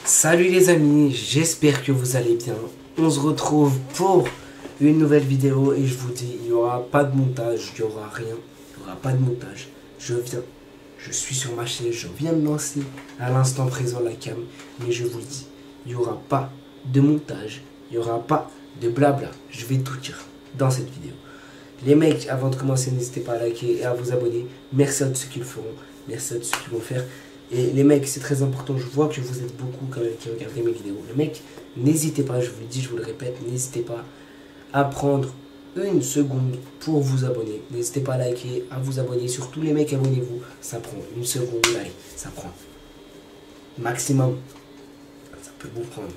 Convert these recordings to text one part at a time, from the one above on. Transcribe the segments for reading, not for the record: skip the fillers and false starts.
Salut les amis, j'espère que vous allez bien. On se retrouve pour une nouvelle vidéo et je vous dis, il n'y aura pas de montage, il n'y aura rien, il n'y aura pas de montage. Je suis sur ma chaise, je viens de lancer à l'instant présent la cam, mais je vous le dis, il n'y aura pas de montage, il n'y aura pas de blabla. Je vais tout dire dans cette vidéo. Les mecs, avant de commencer, n'hésitez pas à liker et à vous abonner. Merci à tous ceux qui le feront, merci à tous ceux qui vont le faire. Et les mecs, c'est très important, je vois que vous êtes beaucoup quand même qui regardez mes vidéos. Les mecs, n'hésitez pas, je vous le dis, je vous le répète, n'hésitez pas à prendre une seconde pour vous abonner. N'hésitez pas à liker, à vous abonner. Surtout les mecs, abonnez-vous. Ça prend une seconde, allez, ça prend maximum. Ça peut vous prendre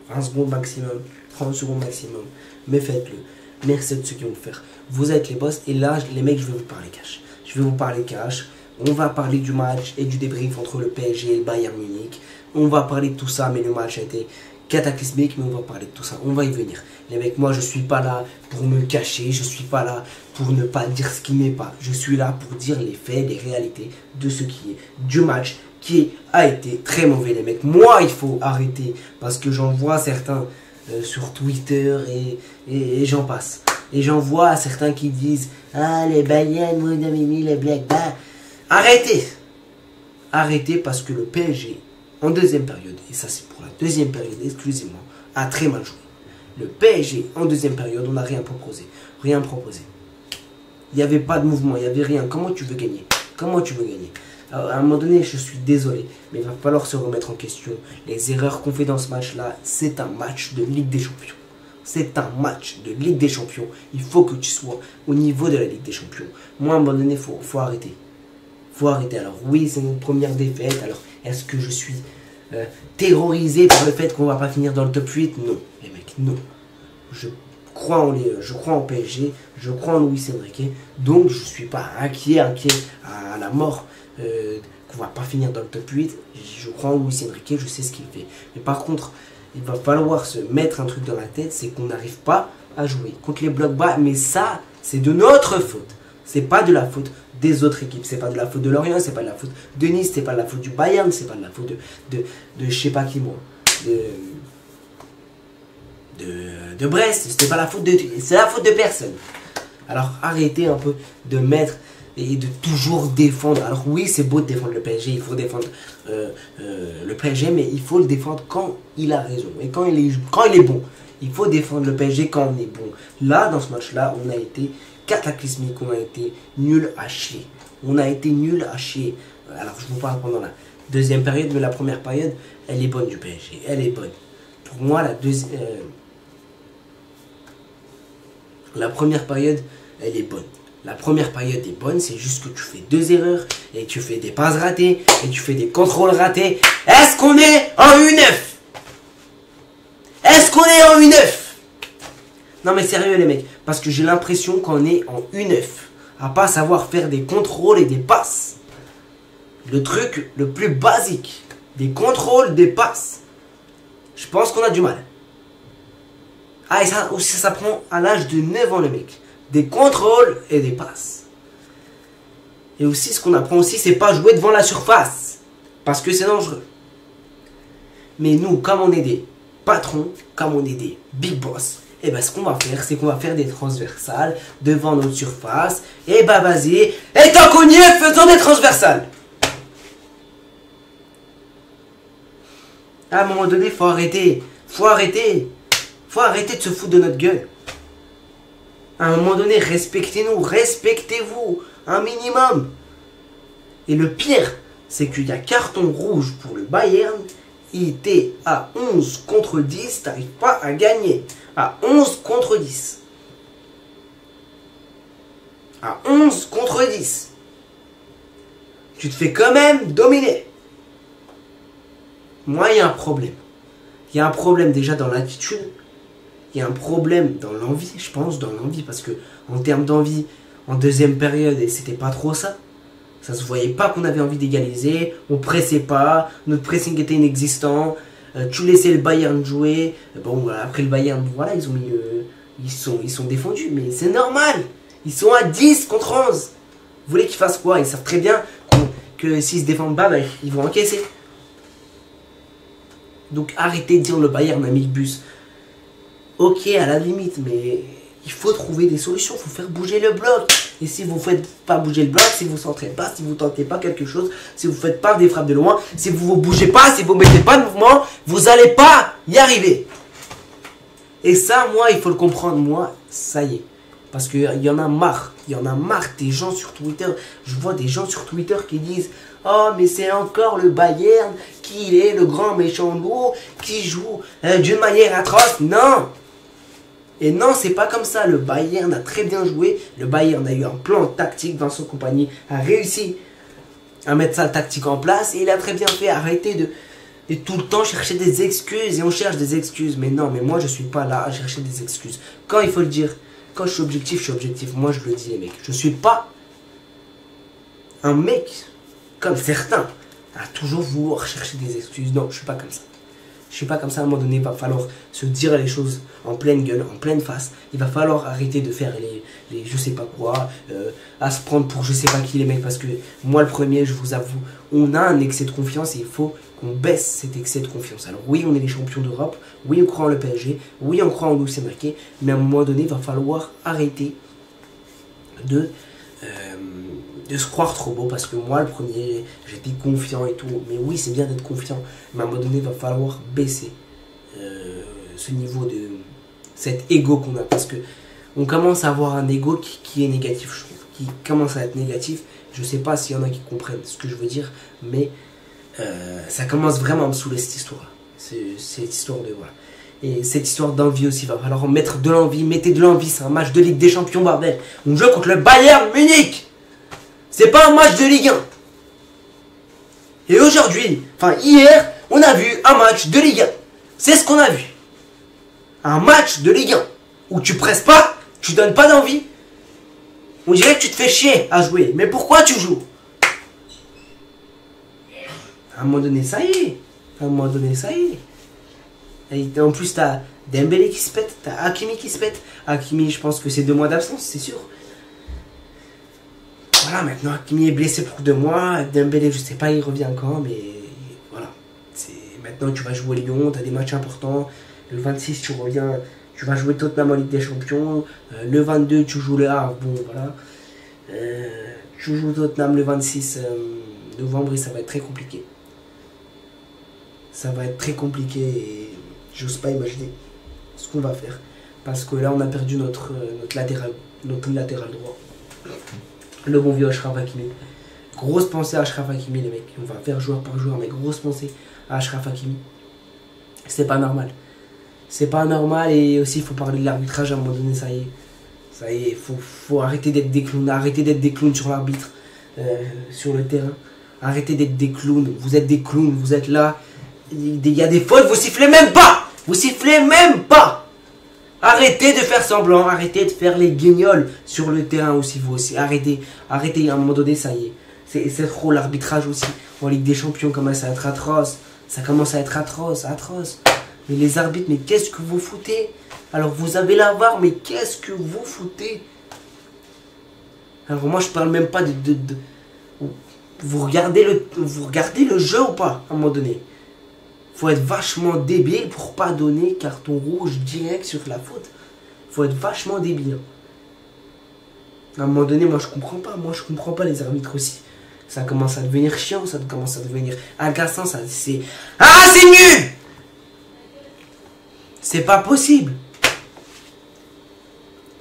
20 secondes maximum, 30 secondes maximum. Mais faites-le. Merci à tous ceux qui vont le faire. Vous êtes les boss. Et là, les mecs, je vais vous parler cash. Je vais vous parler cash. On va parler du match et du débrief entre le PSG et le Bayern Munich. On va parler de tout ça, mais le match a été cataclysmique, mais on va parler de tout ça. On va y venir. Les mecs, moi, je suis pas là pour me cacher. Je suis pas là pour ne pas dire ce qui n'est pas. Je suis là pour dire les faits, les réalités de ce qui est du match qui a été très mauvais, les mecs. Moi, il faut arrêter parce que j'en vois certains sur Twitter et j'en passe. Et j'en vois certains qui disent « Ah, les Bayern, vous avez mis les Black Bars ». Arrêtez! Arrêtez parce que le PSG, en deuxième période, et ça c'est pour la deuxième période exclusivement, a très mal joué. Le PSG, en deuxième période, on n'a rien proposé. Rien proposé. Il n'y avait pas de mouvement, il n'y avait rien. Comment tu veux gagner? Comment tu veux gagner? Alors, à un moment donné, je suis désolé, mais il va falloir se remettre en question. Les erreurs qu'on fait dans ce match-là, c'est un match de Ligue des Champions. C'est un match de Ligue des Champions. Il faut que tu sois au niveau de la Ligue des Champions. Moi, à un moment donné, il faut arrêter. Faut arrêter. Alors oui, c'est une première défaite. Alors est-ce que je suis terrorisé par le fait qu'on va pas finir dans le top 8? Non, les mecs, non. Je crois en PSG, je crois en Luis Enrique, donc je suis pas inquiet à la mort qu'on va pas finir dans le top 8. Je crois en Luis Enrique, je sais ce qu'il fait. Mais par contre, il va falloir se mettre un truc dans la tête, c'est qu'on n'arrive pas à jouer contre les blocs bas. Mais ça, c'est de notre faute. C'est pas de la faute des autres équipes, c'est pas de la faute de Lorient, c'est pas de la faute de Nice, c'est pas de la faute du Bayern, c'est pas de la faute de je sais pas qui moi, de Brest, c'était pas la faute de, c'est la faute de personne. Alors arrêtez un peu de mettre et de toujours défendre. Alors oui, c'est beau de défendre le PSG, il faut défendre le PSG, mais il faut le défendre quand il a raison et quand il est bon. Il faut défendre le PSG quand on est bon. Là, dans ce match-là, on a été cataclysmique, on a été nul à chier. On a été nul à chier. Alors, je vous parle pendant la deuxième période, mais la première période, elle est bonne du PSG. Elle est bonne. Pour moi, la première période, elle est bonne. La première période est bonne, c'est juste que tu fais deux erreurs, et tu fais des passes ratées, et tu fais des contrôles ratés. Est-ce qu'on est en U9? Est-ce qu'on est en U9? Non mais sérieux les mecs, parce que j'ai l'impression qu'on est en U9, à pas savoir faire des contrôles et des passes. Le truc le plus basique, des contrôles, des passes. Je pense qu'on a du mal. Ah et ça aussi ça prend à l'âge de 9 ans les mecs. Des contrôles et des passes. Et aussi ce qu'on apprend aussi c'est pas jouer devant la surface. Parce que c'est dangereux. Mais nous comme on est des patrons, comme on est des big boss, et ben ce qu'on va faire, c'est qu'on va faire des transversales devant notre surface. Et bah vas-y, et tant qu'on y est, faisons des transversales. À un moment donné, faut arrêter. Faut arrêter. Faut arrêter de se foutre de notre gueule. À un moment donné, respectez-nous, respectez-vous, un minimum. Et le pire, c'est qu'il y a carton rouge pour le Bayern. Il était à 11 contre 10, t'arrives pas à gagner. À 11 contre 10. À 11 contre 10. Tu te fais quand même dominer. Moi, il y a un problème. Il y a un problème déjà dans l'attitude. Il y a un problème dans l'envie, je pense, dans l'envie. Parce que en termes d'envie, en deuxième période, et c'était pas trop ça. Ça se voyait pas qu'on avait envie d'égaliser, on pressait pas, notre pressing était inexistant, tu laissais le Bayern jouer. Bon, après le Bayern, voilà, ils ont mis ils sont défendus, mais c'est normal. Ils sont à 10 contre 11. Vous voulez qu'ils fassent quoi? Ils savent très bien que s'ils se défendent pas, ben, ils vont encaisser. Donc arrêtez de dire le Bayern a mis le bus. Ok, à la limite, mais il faut trouver des solutions, il faut faire bouger le bloc. Et si vous ne faites pas bouger le bloc, si vous ne centrez pas, si vous ne tentez pas quelque chose, si vous ne faites pas des frappes de loin, si vous ne bougez pas, si vous ne mettez pas de mouvement, vous n'allez pas y arriver. Et ça, moi, il faut le comprendre, moi, ça y est. Parce qu'il y en a marre, des gens sur Twitter. Je vois des gens sur Twitter qui disent « Oh, mais c'est encore le Bayern qui est le grand méchant loup, qui joue d'une manière atroce. » Non! Et non, c'est pas comme ça. Le Bayern a très bien joué. Le Bayern a eu un plan tactique dans son compagnie, a réussi à mettre sa tactique en place et il a très bien fait. Arrêter de tout le temps chercher des excuses et on cherche des excuses. Mais non, mais moi je suis pas là à chercher des excuses. Quand il faut le dire, quand je suis objectif, je suis objectif. Moi je le dis les mecs. Je suis pas un mec comme certains à toujours vouloir chercher des excuses. Non, je suis pas comme ça. Je suis pas comme ça, à un moment donné, il va falloir se dire les choses en pleine gueule, en pleine face. Il va falloir arrêter de faire les je sais pas quoi, à se prendre pour je sais pas qui les mecs. Parce que moi le premier, je vous avoue, on a un excès de confiance et il faut qu'on baisse cet excès de confiance. Alors oui, on est les champions d'Europe, oui on croit en le PSG, oui on croit en Luis Enrique, mais à un moment donné, il va falloir arrêter de se croire trop beau, parce que moi le premier j'étais confiant et tout, mais oui c'est bien d'être confiant, mais à un moment donné il va falloir baisser ce niveau de cet ego qu'on a, parce que on commence à avoir un ego qui est négatif, je trouve, qui commence à être négatif. Je sais pas s'il y en a qui comprennent ce que je veux dire, mais ça commence vraiment à me saouler cette histoire, cette histoire de voilà. Et cette histoire d'envie aussi, va falloir mettre de l'envie, mettez de l'envie, c'est un match de Ligue des Champions bordel, on joue contre le Bayern Munich. C'est pas un match de Ligue 1. Et aujourd'hui, enfin hier, on a vu un match de Ligue 1. C'est ce qu'on a vu. Un match de Ligue 1. Où tu presses pas, tu donnes pas d'envie. On dirait que tu te fais chier à jouer. Mais pourquoi tu joues? À un moment donné, ça y est. À un moment donné, ça y est. Et en plus, t'as Dembélé qui se pète, t'as Hakimi qui se pète. Hakimi, je pense que c'est 2 mois d'absence, c'est sûr. Voilà, maintenant Hakimi est blessé pour 2 mois, Dembélé je sais pas il revient quand, mais voilà. Maintenant tu vas jouer Lyon, tu as des matchs importants, le 26 tu reviens, tu vas jouer Tottenham en Ligue des Champions, le 22 tu joues le Havre, bon voilà. Tu joues Tottenham le 26 novembre et ça va être très compliqué. Ça va être très compliqué et j'ose pas imaginer ce qu'on va faire. Parce que là on a perdu notre latéral droit. Le bon vieux Achraf Hakimi. Grosse pensée à Achraf Hakimi les mecs. On va faire joueur par joueur, mais grosse pensée à Achraf Hakimi. C'est pas normal. C'est pas normal et aussi il faut parler de l'arbitrage à un moment donné, ça y est. Ça y est, faut arrêter d'être des clowns. Arrêtez d'être des clowns sur l'arbitre, sur le terrain. Arrêtez d'être des clowns. Vous êtes des clowns, vous êtes là. Il y a des fautes, vous sifflez même pas. Vous sifflez même pas. Arrêtez de faire semblant, arrêtez de faire les guignols sur le terrain aussi, vous aussi. Arrêtez, arrêtez, à un moment donné, ça y est. C'est trop l'arbitrage aussi. En Ligue des Champions commence à être atroce. Ça commence à être atroce. Mais les arbitres, mais qu'est-ce que vous foutez? Alors vous avez la VAR, mais qu'est-ce que vous foutez? Alors moi je parle même pas vous regardez le jeu ou pas, à un moment donné? Faut être vachement débile pour pas donner carton rouge direct sur la faute. Faut être vachement débile. À un moment donné, moi je comprends pas. Moi je comprends pas les arbitres aussi. Ça commence à devenir chiant, ça commence à devenir agaçant. C'est nul. C'est pas possible.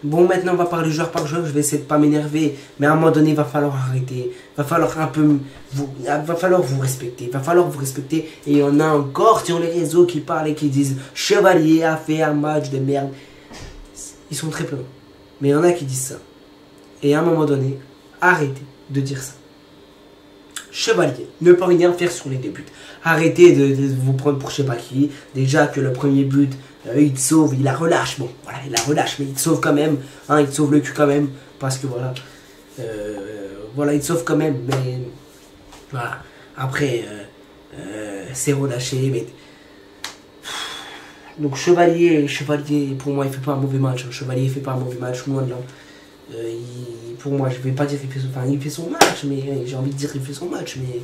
Bon, maintenant on va parler joueur par joueur. Je vais essayer de pas m'énerver. Mais à un moment donné, il va falloir arrêter. Il va falloir un peu... va falloir vous respecter. Il va falloir vous respecter. Et il y en a encore sur les réseaux qui parlent et qui disent Chevalier a fait un match de merde. Ils sont très peu. Mais il y en a qui disent ça. Et à un moment donné, arrêtez de dire ça. Chevalier, ne peut rien faire sur les 2 buts. Arrêtez de vous prendre pour je sais pas qui. Déjà que le premier but, il te sauve, il la relâche. Bon, voilà, il la relâche, mais il te sauve quand même. Hein, il te sauve le cul quand même. Parce que voilà. Voilà, il te sauve quand même. Mais voilà. Après, c'est relâché. Mais... Donc Chevalier, pour moi, il fait pas un mauvais match. Chevalier, il fait pas un mauvais match, loin de là. Pour moi, je vais pas dire qu'il fait il fait son match, mais j'ai envie de dire qu'il fait son match, mais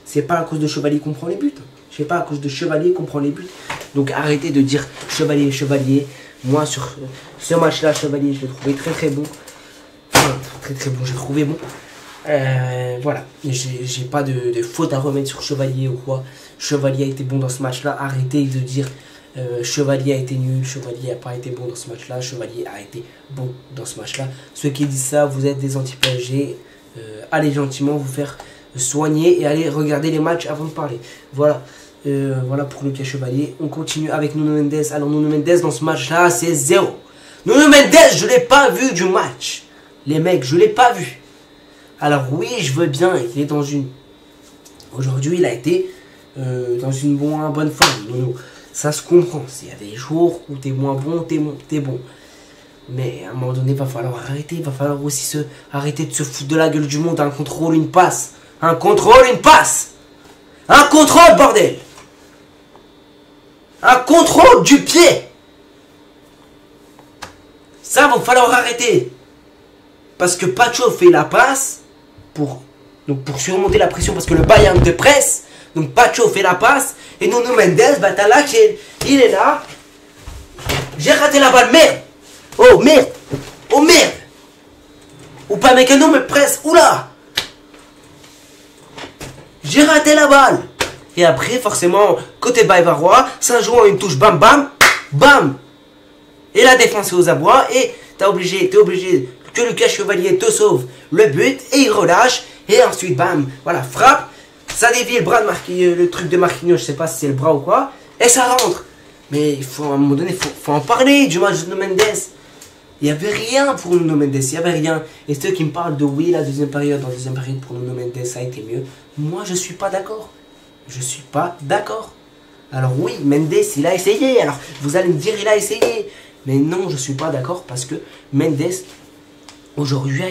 c'est pas à cause de Chevalier qu'on prend les buts. Je sais pas, à cause de Chevalier qu'on prend les buts. Donc arrêtez de dire Chevalier, Chevalier. Moi, sur ce match-là, Chevalier, je l'ai trouvé très très bon. Enfin, très très bon, j'ai trouvé bon. Voilà, j'ai pas de faute à remettre sur Chevalier ou quoi. Chevalier a été bon dans ce match-là. Arrêtez de dire Chevalier a été nul, Chevalier a pas été bon dans ce match-là, Chevalier a été bon dans ce match-là. Ceux qui disent ça, vous êtes des anti-PSG. Allez gentiment vous faire soigner et allez regarder les matchs avant de parler. Voilà. Voilà pour le cas Chevalier. On continue avec Nuno Mendes. Alors Nuno Mendes dans ce match-là, c'est 0. Nuno Mendes, je l'ai pas vu du match. Les mecs, je l'ai pas vu. Alors oui, je veux bien, il est dans une... Aujourd'hui, il a été dans une bonne forme. Nuno. Ça se comprend. Il y a des jours où t'es moins bon, t'es bon. Mais à un moment donné, il va falloir arrêter. Il va falloir aussi arrêter de se foutre de la gueule du monde. Un contrôle, une passe. Un contrôle, une passe. Un contrôle, bordel. Un contrôle du pied. Ça, va falloir arrêter. Parce que Pacho fait la passe pour surmonter la pression. Parce que le Bayern te presse. Donc Pacho fait la passe. Et Nuno Mendes, bah t'as là, il est là. J'ai raté la balle, merde. Oh merde. Oh merde. Ou pas Mécano me presse. Oula. J'ai raté la balle. Et après, forcément, côté bavarois, ça joue en une touche bam bam. Bam. Et la défense est aux abois. Et t'es obligé que Lucas Chevalier te sauve le but. Et il relâche. Et ensuite, bam. Voilà, frappe. Ça dévie le bras de Marquinhos, le truc de Marquinhos, je sais pas si c'est le bras ou quoi. Et ça rentre. Mais il faut, à un moment donné, faut en parler du match de Nuno Mendes. Il n'y avait rien pour Nuno Mendes, il n'y avait rien. Et ceux qui me parlent de oui, la deuxième période pour Nuno Mendes, ça a été mieux. Moi, je suis pas d'accord. Je suis pas d'accord. Alors oui, Mendes, il a essayé. Alors, vous allez me dire, il a essayé. Mais non, je suis pas d'accord parce que Mendes, aujourd'hui,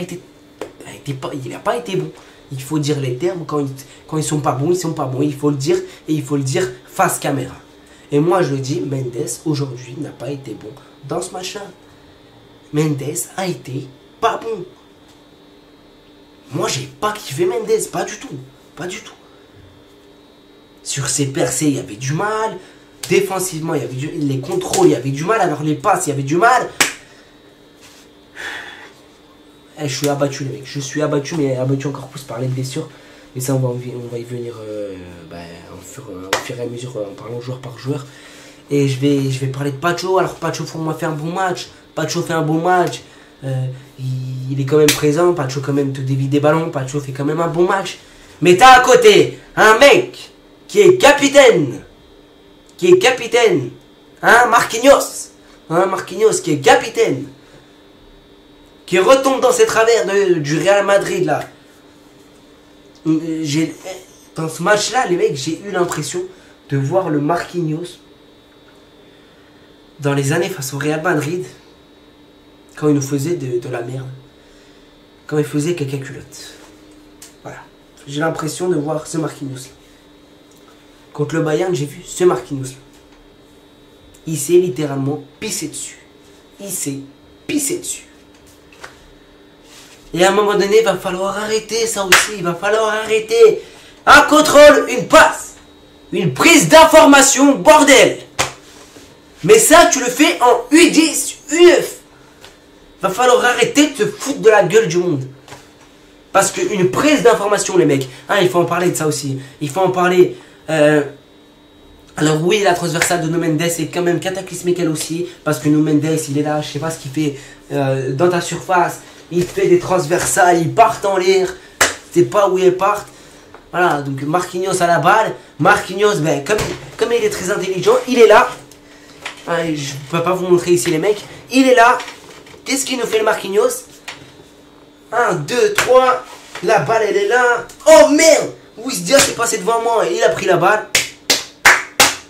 il n'a pas été bon. Il faut dire les termes, quand ils sont pas bons, ils sont pas bons. Il faut le dire, et il faut le dire face caméra. Et moi, je le dis, Mendes, aujourd'hui, n'a pas été bon dans ce match-là. Mendes a été pas bon. Moi, j'ai pas kiffé Mendes, pas du tout. Pas du tout. Sur ses percées, il y avait du mal. Défensivement, il y avait les contrôles, il y avait du mal. Alors les passes, il y avait du mal. Je suis abattu, les mecs. Je suis abattu, mais abattu encore plus par les blessures. Mais ça, on va y venir au fur et à mesure, en parlant joueur par joueur. Et je vais parler de Pacho. Alors, Pacho, pour moi, fait un bon match. Pacho fait un bon match. Il est quand même présent. Pacho, quand même, te dévie des ballons. Pacho fait quand même un bon match. Mais t'as à côté un mec qui est capitaine. Hein, Marquinhos. Hein, Marquinhos qui est capitaine. Qui retombe dans ses travers du Real Madrid là. Dans ce match là, les mecs, j'ai eu l'impression de voir le Marquinhos dans les années face au Real Madrid, quand il nous faisait de la merde, quand il faisait caca culotte. Voilà, j'ai l'impression de voir ce Marquinhos là. Contre le Bayern, j'ai vu ce Marquinhos là. Il s'est littéralement pissé dessus. Et à un moment donné, il va falloir arrêter ça aussi. Il va falloir arrêter. Un contrôle, une passe. Une prise d'information, bordel. Mais ça, tu le fais en U10, U9. Va falloir arrêter de te foutre de la gueule du monde. Parce qu'une prise d'information, les mecs. Hein, il faut en parler de ça aussi. Il faut en parler. Alors oui, la transversale de Nuno Mendes est quand même cataclysmique elle aussi. Parce que Nuno Mendes, il est là, je sais pas ce qu'il fait dans ta surface. Il fait des transversales, ils partent en l'air. Tu sais pas où ils partent. Voilà, donc Marquinhos à la balle. Marquinhos, ben, comme il est très intelligent, il est là. Allez, je peux pas vous montrer ici les mecs. Il est là. Qu'est-ce qu'il nous fait le Marquinhos? 1, 2, 3. La balle, elle est là. Oh merde! Luis Diaz est passé devant moi et il a pris la balle.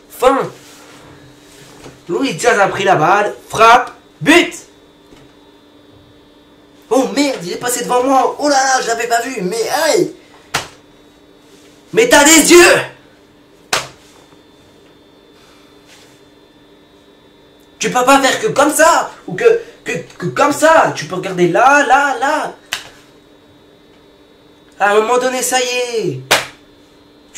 Fin. Luis Diaz a pris la balle. Frappe. But! Oh merde, il est passé devant moi. Oh là là, je l'avais pas vu. Mais aïe. Mais t'as des yeux. Tu peux pas faire que comme ça. Ou que comme ça. Tu peux regarder là, là, là. À un moment donné, ça y est.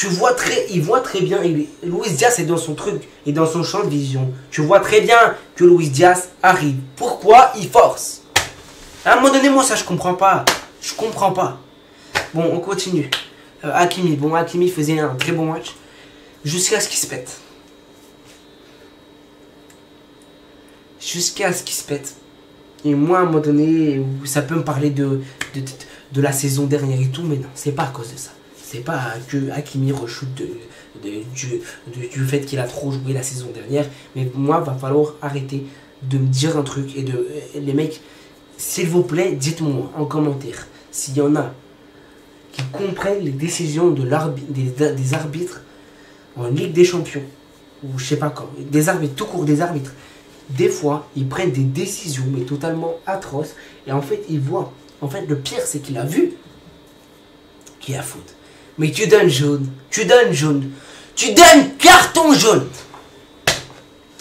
Il voit très bien. Luis Diaz est dans son truc et dans son champ de vision. Tu vois très bien que Luis Diaz arrive. Pourquoi il force? À un moment donné, moi, ça, je comprends pas. Je comprends pas. Bon, on continue. Hakimi. Bon, Hakimi faisait un très bon match. Jusqu'à ce qu'il se pète. Jusqu'à ce qu'il se pète. Et moi, à un moment donné, ça peut me parler de la saison dernière et tout, mais non, c'est pas à cause de ça. C'est pas que Hakimi rechute du fait qu'il a trop joué la saison dernière. Mais moi, va falloir arrêter de me dire un truc. Les mecs, s'il vous plaît, dites-moi en commentaire s'il y en a qui comprennent les décisions des arbitres en Ligue des Champions. Ou je sais pas quand. Des arbitres, tout court des arbitres. Des fois, ils prennent des décisions, mais totalement atroces. Et en fait, ils voient. En fait, le pire, c'est qu'il a vu qu'il y a faute. Mais tu donnes jaune. Tu donnes jaune. Tu donnes carton jaune.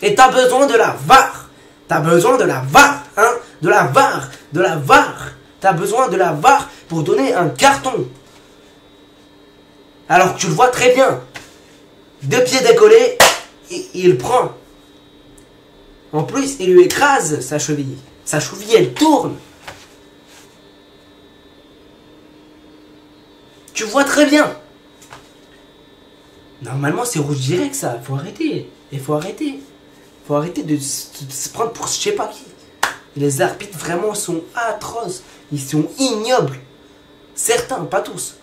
Et t'as besoin de la VAR. T'as besoin de la VAR. Hein? De la VAR. De la VAR. T'as besoin de la VAR pour donner un carton. Alors que tu le vois très bien. 2 pieds décollés. Et il prend. En plus, il lui écrase sa cheville. Sa cheville, elle tourne. Tu vois très bien. Normalement, c'est rouge direct, ça. Il faut arrêter. Il faut arrêter. Il faut arrêter de se prendre pour je sais pas qui. Les arbitres, vraiment, sont atroces. Ils sont ignobles. Certains, pas tous.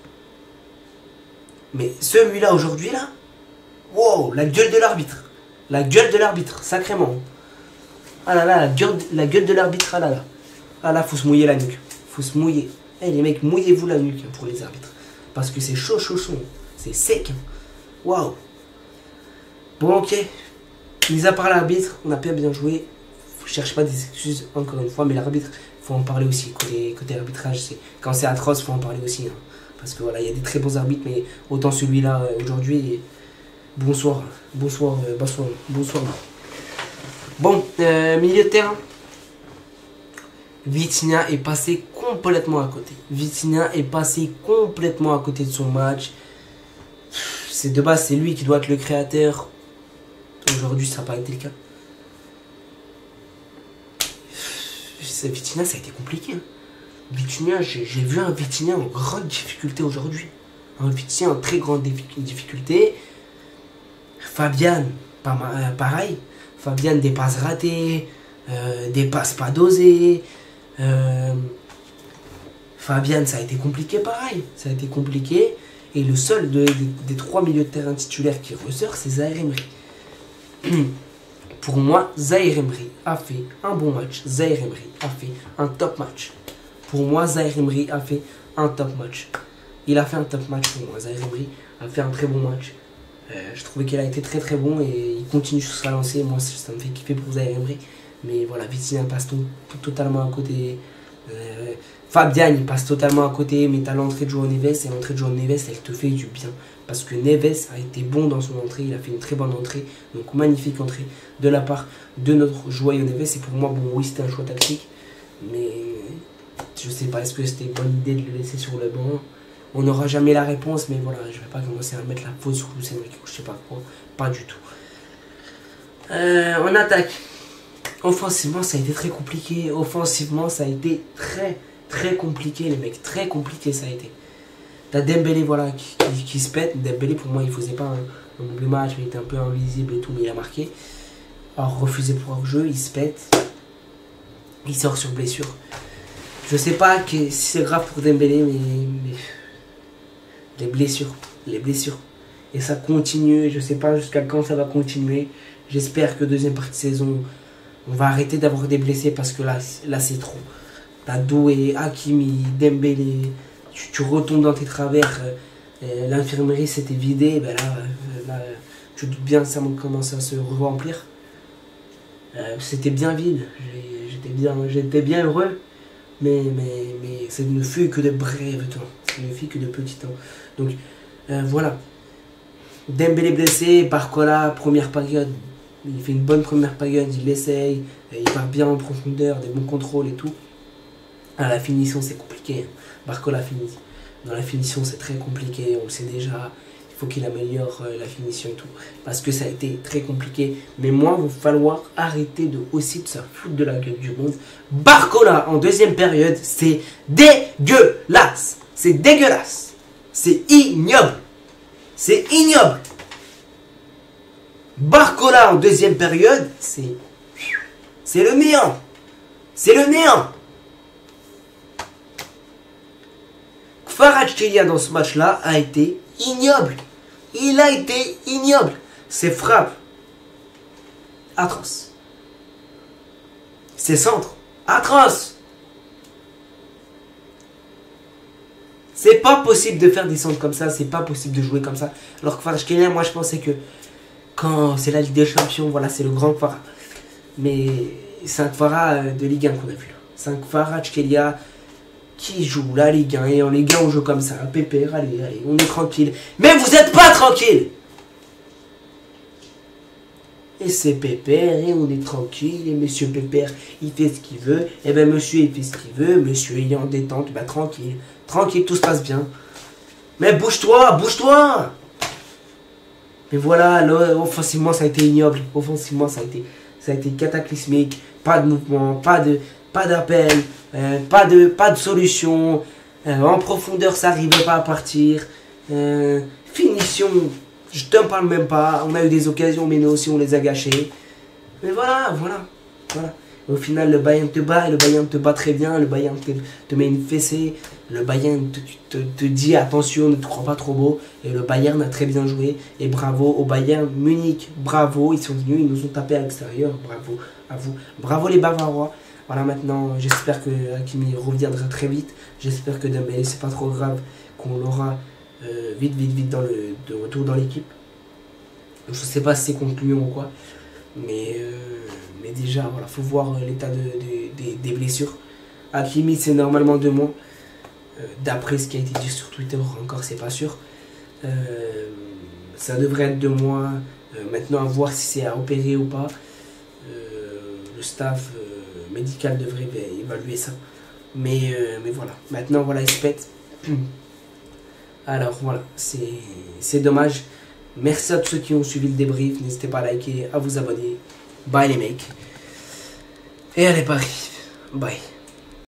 Mais celui-là, aujourd'hui, là. Wow, la gueule de l'arbitre. La gueule de l'arbitre, sacrément. Ah là là, la gueule de l'arbitre, ah là là. Ah là, faut se mouiller la nuque. Faut se mouiller. Eh les mecs, mouillez-vous la nuque pour les arbitres. Parce que c'est chaud. C'est sec. Waouh. Bon, ok. Mis à part l'arbitre, on a pas bien joué. Je cherche pas des excuses, encore une fois, mais l'arbitre, faut en parler aussi. Côté arbitrage, quand c'est atroce, faut en parler aussi. Hein. Parce que voilà, il y a des très bons arbitres, mais autant celui-là, aujourd'hui, bonsoir. Bonsoir. Bon, milieu de terrain. Vitinha est passé complètement à côté. Vitinha est passé complètement à côté de son match. C'est de base, c'est lui qui doit être le créateur. Aujourd'hui, ça n'a pas été le cas. Vitinha, ça a été compliqué. Hein. Vitinha, j'ai vu un Vitinha en grande difficulté aujourd'hui. Un Vitinha en très grande difficulté. Fabian, pareil. Fabian, des passes ratées, des passes pas dosées. Fabian, ça a été compliqué pareil. Ça a été compliqué. Et le seul des 3 milieux de terrain titulaires qui ressort, c'est Zaïre Emery. Pour moi, Zaïre Emery a fait un bon match. Zaïre Emery a fait un top match. Pour moi, Zaïre Emery a fait un top match. Il a fait un top match pour moi. Zaïre Emery a fait un très bon match. Je trouvais qu'il a été très très bon et il continue sur sa lancée. Moi, ça me fait kiffer pour Zaïre Emery. Mais voilà, Vitinha passe totalement à côté. Fabian, il passe totalement à côté. Mais t'as l'entrée de João Neves. Et l'entrée de João Neves, elle te fait du bien. Parce que Neves a été bon dans son entrée. Il a fait une très bonne entrée. Donc, magnifique entrée de la part de notre joyeux Neves. Et pour moi, bon, oui, c'était un choix tactique. Mais je sais pas, est-ce que c'était une bonne idée de le laisser sur le banc? On n'aura jamais la réponse, mais voilà, je vais pas commencer à mettre la faute sur Luis Enrique, je sais pas quoi, pas du tout. On attaque. Offensivement, ça a été très compliqué. Offensivement, ça a été très compliqué, les mecs, très compliqué ça a été. T'as Dembélé, voilà, qui se pète. Dembélé, pour moi, il faisait pas un mauvais match, mais il était un peu invisible et tout, mais il a marqué. Alors, refusé pour hors-jeu, il se pète. Il sort sur blessure. Je sais pas si c'est grave pour Dembélé, mais les blessures. Et ça continue, je sais pas jusqu'à quand ça va continuer. J'espère que deuxième partie de saison, on va arrêter d'avoir des blessés parce que là c'est trop. T'as Doué, Hakimi, Dembélé, tu retombes dans tes travers. L'infirmerie s'était vidée, ben là, tu te doutes bien que ça commence à se remplir. C'était bien vide, j'étais bien heureux. Mais ça ne fut que de brèves temps. Ça ne fut que de petits temps. Donc, voilà. Dembélé blessé, Barcola, première période. Il fait une bonne première période, il essaye. Il part bien en profondeur, des bons contrôles et tout. À la finition, c'est compliqué. Barcola finit. Dans la finition, c'est très compliqué. On le sait déjà. faut qu'il améliore la finition et tout. Parce que ça a été très compliqué. Mais moi, il va falloir arrêter de aussi de se foutre de la gueule du monde. Barcola en deuxième période, c'est dégueulasse. C'est dégueulasse. C'est ignoble. C'est ignoble. Barcola en deuxième période, c'est le néant. C'est le néant. Kvaratskhelia dans ce match-là a été ignoble. Il a été ignoble. Ses frappes, atroces. Ses centres, atroces. C'est pas possible de faire des centres comme ça. C'est pas possible de jouer comme ça. Alors que Kvaratskhelia, moi je pensais que quand c'est la Ligue des Champions, voilà, c'est le grand Kvara. Mais c'est un Kvara de Ligue 1 qu'on a vu. C'est un Kvaratskhelia qui joue la Ligue 1. Et en Ligue 1, on joue comme ça. Pépère, allez, allez, on est tranquille. Mais vous n'êtes pas tranquille. Et c'est Pépère, et on est tranquille. Et monsieur Pépère, il fait ce qu'il veut. Et ben monsieur, il fait ce qu'il veut. Monsieur, il est en détente. Ben tranquille. Tranquille, tout se passe bien. Mais bouge-toi, bouge-toi. Mais voilà, là, offensivement, ça a été ignoble. Offensivement, ça a été cataclysmique. Pas de mouvement, pas d'appel, pas de solution. En profondeur, ça n'arrivait pas à partir. Finition, je te parle même pas. On a eu des occasions, mais nous aussi, on les a gâchées. Mais voilà. Au final, le Bayern te bat, et le Bayern te bat très bien. Le Bayern te met une fessée. Le Bayern te dit attention, ne te crois pas trop beau. Et le Bayern a très bien joué. Et bravo au Bayern Munich. Bravo, ils sont venus, ils nous ont tapé à l'extérieur. Bravo à vous. Bravo les Bavarois. Voilà, maintenant, j'espère que Hakimi reviendra très vite. J'espère que Dembélé, c'est pas trop grave. Qu'on l'aura vite de retour dans l'équipe. Je sais pas si c'est concluant ou quoi. Mais déjà, voilà, faut voir l'état des blessures. Hakimi, c'est normalement 2 mois. D'après ce qui a été dit sur Twitter, encore c'est pas sûr. Ça devrait être 2 mois. Maintenant, à voir si c'est à opérer ou pas. Le staff médical devrait évaluer ça. Mais voilà. Maintenant, voilà, il se pète. Alors voilà, c'est dommage. Merci à tous ceux qui ont suivi le débrief. N'hésitez pas à liker, à vous abonner. Bye les mecs. Et allez Paris. Bye.